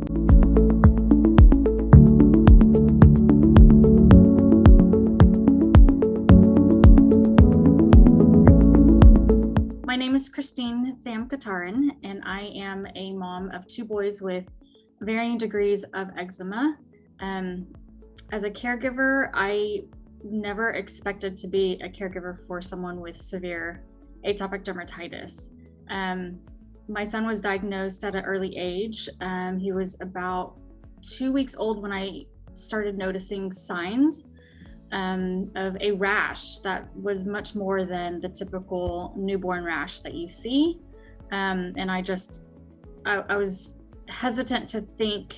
My name is Pham-Cutaran, and I am a mom of 2 boys with varying degrees of eczema. As a caregiver, I never expected to be a caregiver for someone with severe atopic dermatitis. My son was diagnosed at an early age. He was about 2 weeks old when I started noticing signs of a rash that was much more than the typical newborn rash that you see. And I was hesitant to think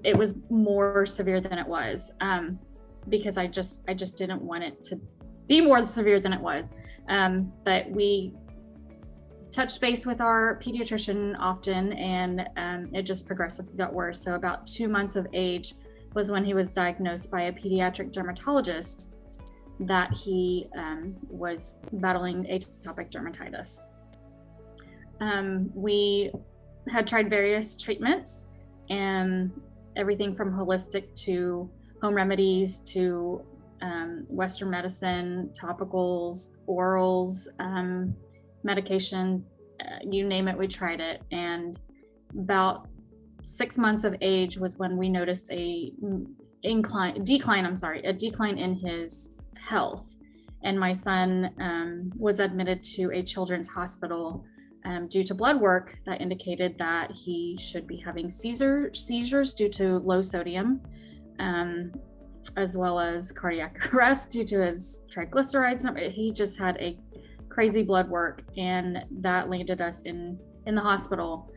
it was more severe than it was, because I just didn't want it to be more severe than it was. But we touched base with our pediatrician often, and it just progressively got worse. So about 2 months of age was when he was diagnosed by a pediatric dermatologist that he was battling atopic dermatitis. We had tried various treatments, and everything from holistic to home remedies to Western medicine, topicals, orals, medication, you name it, we tried it. And about 6 months of age was when we noticed a decline in his health. And my son was admitted to a children's hospital due to blood work that indicated that he should be having seizures due to low sodium, as well as cardiac arrest due to his triglycerides. He just had a crazy blood work, and that landed us in the hospital.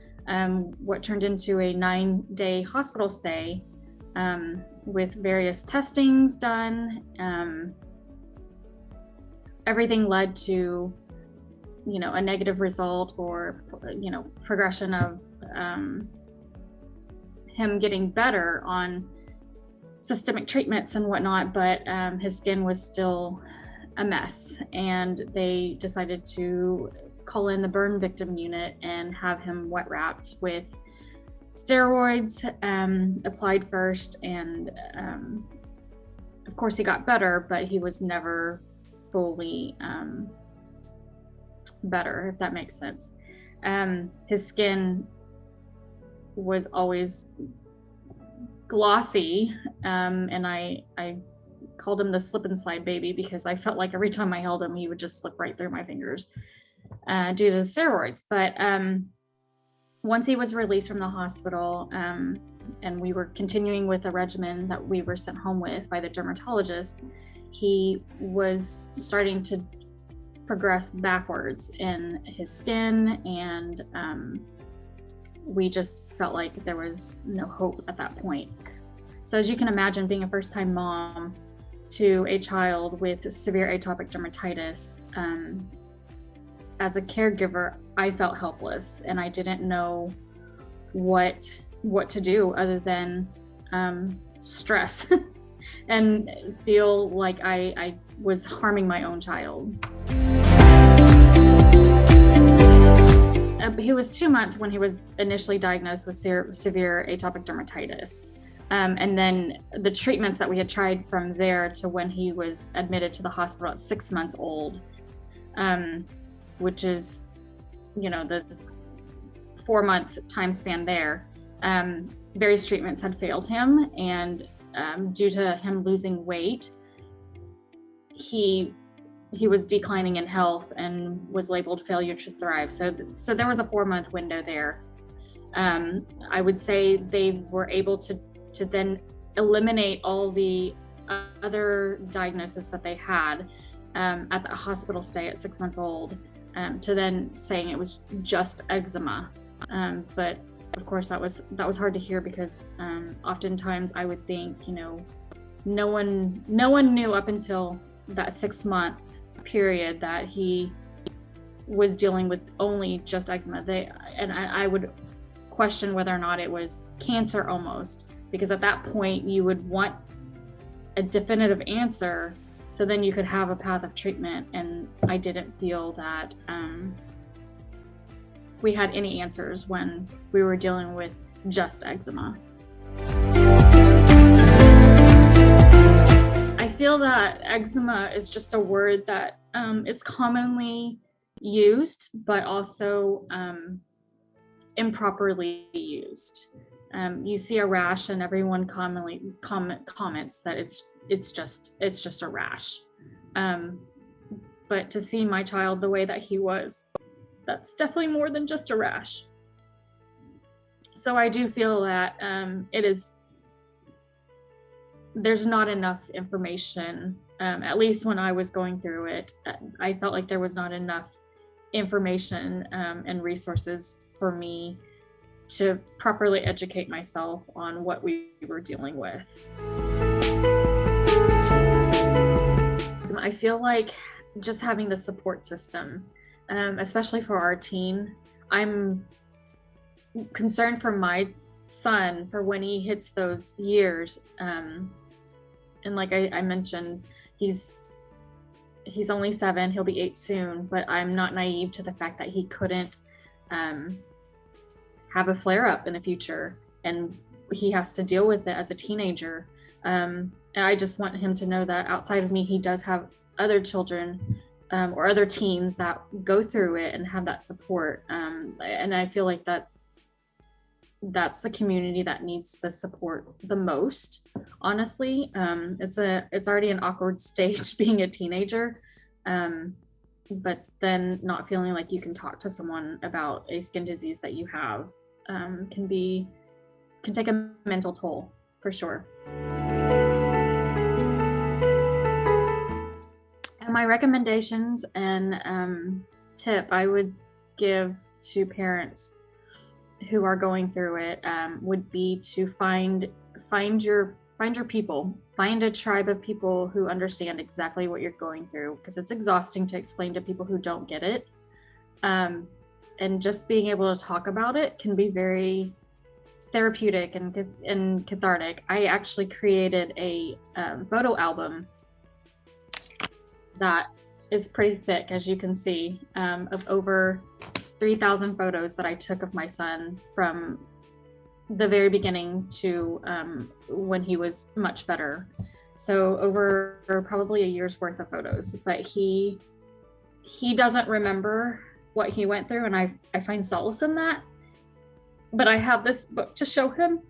What turned into a 9-day hospital stay with various testings done. Everything led to, a negative result or, progression of him getting better on systemic treatments and whatnot, but his skin was still a mess, and they decided to call in the burn victim unit and have him wet wrapped with steroids applied first. And of course he got better, but he was never fully better, if that makes sense. His skin was always glossy, and I called him the slip and slide baby because I felt like every time I held him, he would just slip right through my fingers due to the steroids. But once he was released from the hospital, and we were continuing with a regimen that we were sent home with by the dermatologist, he was starting to progress backwards in his skin, and we just felt like there was no hope at that point. So as you can imagine, being a first-time mom to a child with severe atopic dermatitis, as a caregiver, I felt helpless, and I didn't know what to do other than stress and feel like I was harming my own child. He was 2 months when he was initially diagnosed with severe atopic dermatitis. And then the treatments that we had tried from there to when he was admitted to the hospital at 6 months old, which is, the 4-month time span there, various treatments had failed him. And due to him losing weight, he was declining in health and was labeled failure to thrive. So there was a 4-month window there. I would say they were able to then eliminate all the other diagnoses that they had at the hospital stay at 6 months old, to then saying it was just eczema. But of course that was hard to hear, because oftentimes I would think, no one knew up until that 6-month period that he was dealing with only just eczema. I would question whether or not it was cancer almost, because at that point you would want a definitive answer so then you could have a path of treatment. And I didn't feel that we had any answers when we were dealing with just eczema. I feel that eczema is just a word that is commonly used, but also improperly used. You see a rash, and everyone commonly comments that it's just a rash. But to see my child the way that he was, that's definitely more than just a rash. So I do feel that there's not enough information, at least when I was going through it. I felt like there was not enough information and resources for me to properly educate myself on what we were dealing with. I feel like just having the support system, especially for our teen, I'm concerned for my son for when he hits those years. And like I mentioned, he's only 7, he'll be 8 soon, but I'm not naive to the fact that he couldn't have a flare-up in the future, and he has to deal with it as a teenager. And I just want him to know that outside of me, he does have other children or other teens that go through it and have that support. And I feel like that's the community that needs the support the most, honestly. It's already an awkward stage being a teenager, but then not feeling like you can talk to someone about a skin disease that you have can take a mental toll, for sure. And my recommendations and tip I would give to parents who are going through it would be to find your people, find a tribe of people who understand exactly what you're going through, because it's exhausting to explain to people who don't get it. And just being able to talk about it can be very therapeutic and cathartic. I actually created a photo album that is pretty thick, as you can see, of over 3,000 photos that I took of my son from the very beginning to when he was much better. So over probably a year's worth of photos, but he doesn't remember what he went through, and I find solace in that. But I have this book to show him,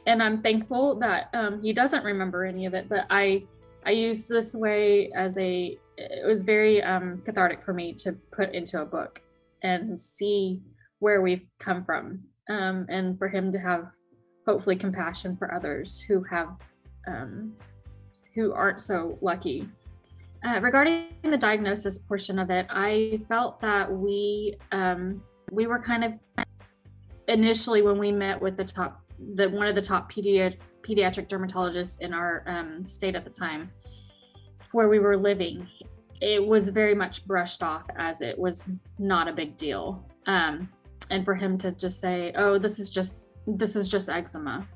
and I'm thankful that he doesn't remember any of it. But I use this way it was very cathartic for me to put into a book and see where we've come from, and for him to have hopefully compassion for others who aren't so lucky. Regarding the diagnosis portion of it, I felt that we were kind of initially, when we met with one of the top pediatric dermatologists in our state at the time where we were living, it was very much brushed off as it was not a big deal. And for him to just say, "Oh, this is just eczema,"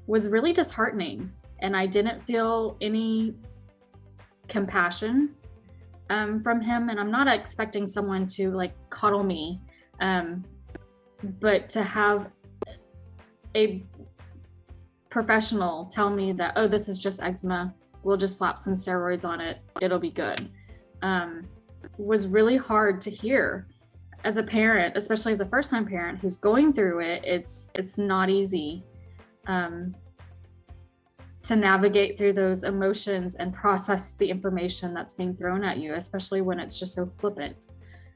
was really disheartening. And I didn't feel any compassion from him. And I'm not expecting someone to like coddle me, but to have a professional tell me that, "Oh, this is just eczema, we'll just slap some steroids on it, it'll be good," was really hard to hear as a parent, especially as a first-time parent who's going through it. It's not easy to navigate through those emotions and process the information that's being thrown at you, especially when it's just so flippant.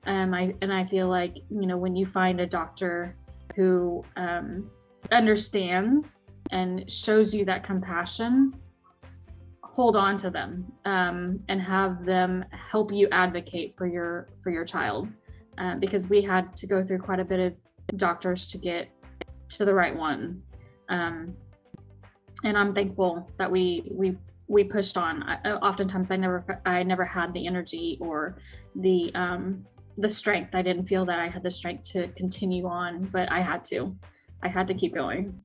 I feel like, when you find a doctor who understands and shows you that compassion, hold on to them and have them help you advocate for your child, because we had to go through quite a bit of doctors to get to the right one. And I'm thankful that we pushed on. Oftentimes I never had the energy or the strength. I didn't feel that I had the strength to continue on, but I had to keep going.